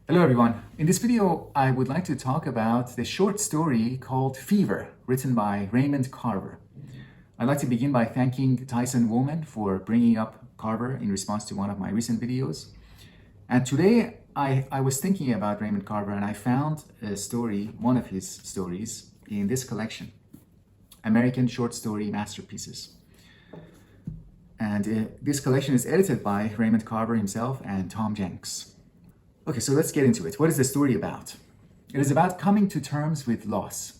Hello everyone. In this video, I would like to talk about the short story called Fever, written by Raymond Carver. I'd like to begin by thanking Tyson Woolman for bringing up Carver in response to one of my recent videos. And today, I was thinking about Raymond Carver and I found a story, one of his stories, in this collection, American Short Story Masterpieces. And this collection is edited by Raymond Carver himself and Tom Jenks. Okay, so let's get into it. What is the story about? It is about coming to terms with loss,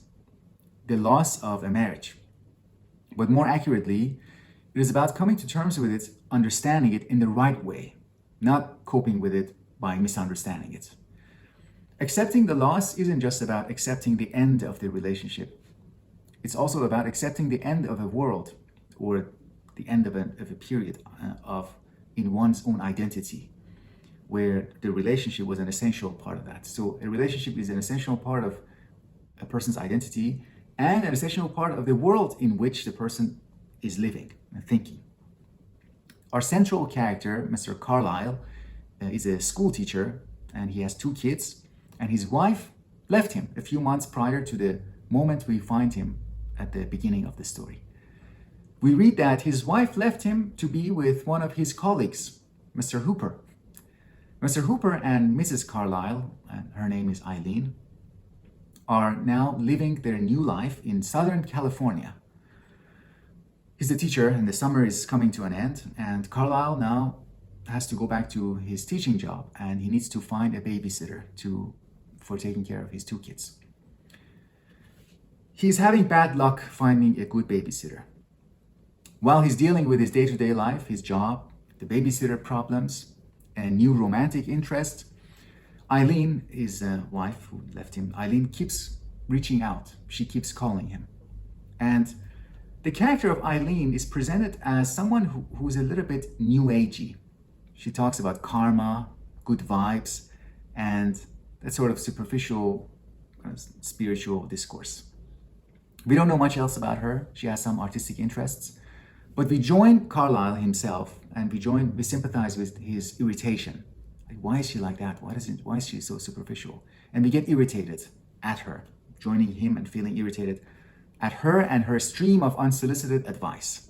the loss of a marriage. But more accurately, it is about coming to terms with it, understanding it in the right way, not coping with it by misunderstanding it. Accepting the loss isn't just about accepting the end of the relationship. It's also about accepting the end of a world or the end of a period in one's own identity, where the relationship was an essential part of that. So a relationship is an essential part of a person's identity and an essential part of the world in which the person is living and thinking. Our central character, Mr. Carlyle, is a school teacher and he has 2 kids, and his wife left him a few months prior to the moment we find him at the beginning of the story. We read that his wife left him to be with one of his colleagues, Mr. Hooper. Mr. Hooper and Mrs. Carlyle, and her name is Eileen, are now living their new life in Southern California. He's a teacher and the summer is coming to an end, and Carlyle now has to go back to his teaching job and he needs to find a babysitter for taking care of his 2 kids. He's having bad luck finding a good babysitter. While he's dealing with his day-to-day life, his job, the babysitter problems, and new romantic interest, Eileen, his wife who left him, Eileen keeps reaching out. She keeps calling him. And the character of Eileen is presented as someone who's a little bit new agey. She talks about karma, good vibes, and that sort of superficial spiritual discourse. We don't know much else about her. She has some artistic interests. But we join Carlyle himself and we sympathize with his irritation. Like, why is she like that? Why is she so superficial? And we get irritated at her, joining him and feeling irritated at her and her stream of unsolicited advice.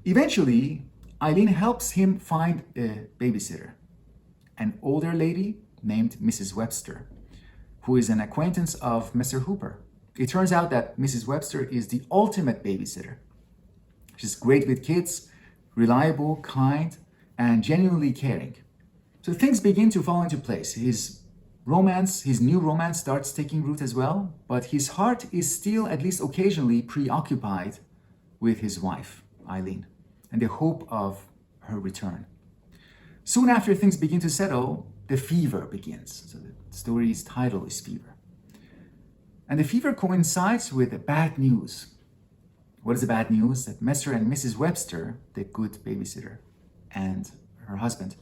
Eventually, Eileen helps him find a babysitter, an older lady named Mrs. Webster, who is an acquaintance of Mr. Hooper. It turns out that Mrs. Webster is the ultimate babysitter. She's great with kids, reliable, kind, and genuinely caring. So things begin to fall into place. His new romance starts taking root as well, but his heart is still, at least occasionally, preoccupied with his wife, Eileen, and the hope of her return. Soon after things begin to settle, the fever begins. So the story's title is Fever. And the fever coincides with the bad news. What is the bad news? That Mr. and Mrs. Webster, the good babysitter, and her husband,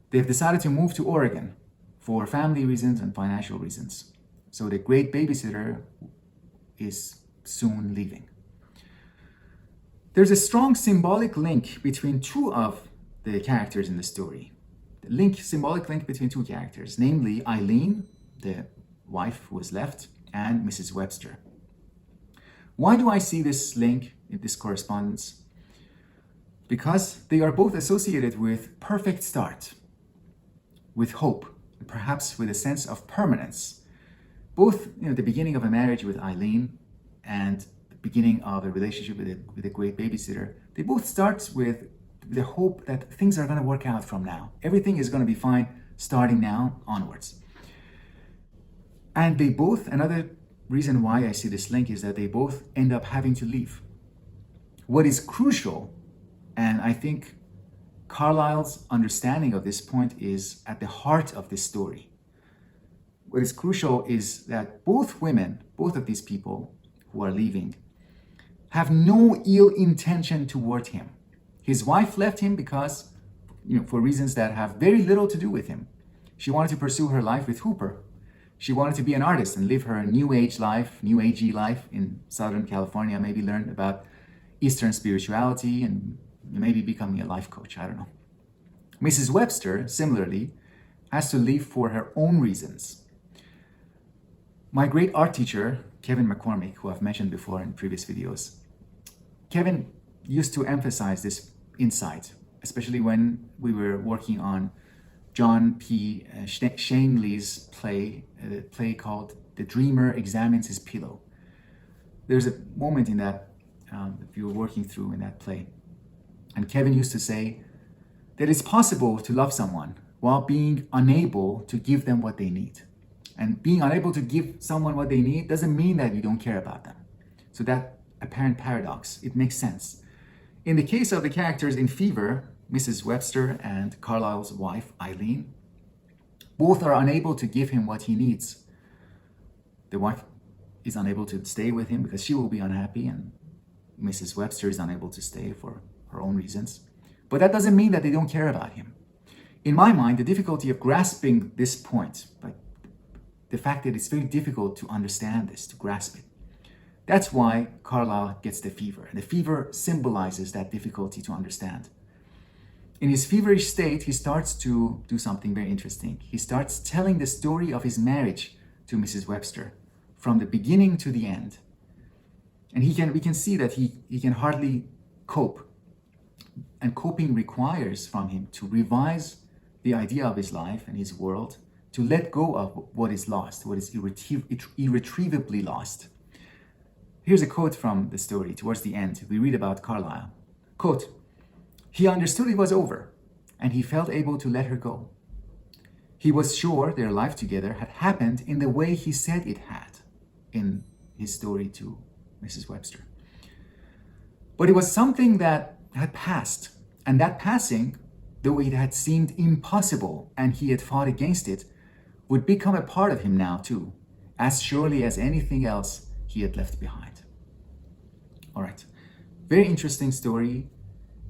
they've decided to move to Oregon for family reasons and financial reasons. So the great babysitter is soon leaving. There's a strong symbolic link between 2 of the characters in the story. The symbolic link between 2 characters, namely Eileen, the wife who was left, and Mrs. Webster. Why do I see this link in this correspondence? Because they are both associated with perfect start, with hope, and perhaps with a sense of permanence. Both, the beginning of a marriage with Eileen and the beginning of a relationship with a great babysitter, they both start with the hope that things are going to work out from now. Everything is going to be fine starting now onwards. And they both, another reason why I see this link is that they both end up having to leave. What is crucial, and I think Carlyle's understanding of this point is at the heart of this story. What is crucial is that both women, both of these people who are leaving, have no ill intention toward him. His wife left him because, for reasons that have very little to do with him. She wanted to pursue her life with Hooper. She wanted to be an artist and live her new agey life in Southern California, maybe learn about Eastern spirituality and maybe becoming a life coach, I don't know. Mrs. Webster, similarly, has to live for her own reasons. My great art teacher, Kevin McCormick, who I've mentioned before in previous videos, Kevin used to emphasize this insight, especially when we were working on John P. Shanley's play called The Dreamer Examines His Pillow. There's a moment in that we were working through in that play, and Kevin used to say that it's possible to love someone while being unable to give them what they need. And being unable to give someone what they need doesn't mean that you don't care about them. So that apparent paradox, it makes sense. In the case of the characters in Fever, Mrs. Webster and Carlisle's wife, Eileen, both are unable to give him what he needs. The wife is unable to stay with him because she will be unhappy, and Mrs. Webster is unable to stay for her own reasons. But that doesn't mean that they don't care about him. In my mind, the difficulty of grasping this point, like the fact that it's very difficult to understand this, to grasp it, that's why Carlisle gets the fever. And the fever symbolizes that difficulty to understand. In his feverish state, he starts to do something very interesting. He starts telling the story of his marriage to Mrs. Webster from the beginning to the end. And we can see that he can hardly cope. And coping requires from him to revise the idea of his life and his world, to let go of what is lost, what is irretrievably lost. Here's a quote from the story towards the end. We read about Carlisle. Quote, "He understood it was over, and he felt able to let her go. He was sure their life together had happened in the way he said it had in his story to Mrs. Webster. But it was something that had passed, and that passing, though it had seemed impossible and he had fought against it, would become a part of him now too, as surely as anything else he had left behind." All right, very interesting story,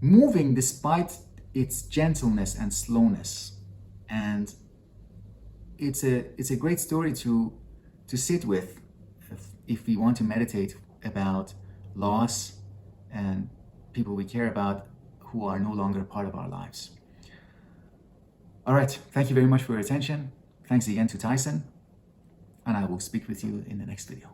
moving despite its gentleness and slowness. And it's a great story to sit with if we want to meditate about loss and people we care about who are no longer part of our lives. All right, thank you very much for your attention. Thanks again to Tyson, and I will speak with you in the next video.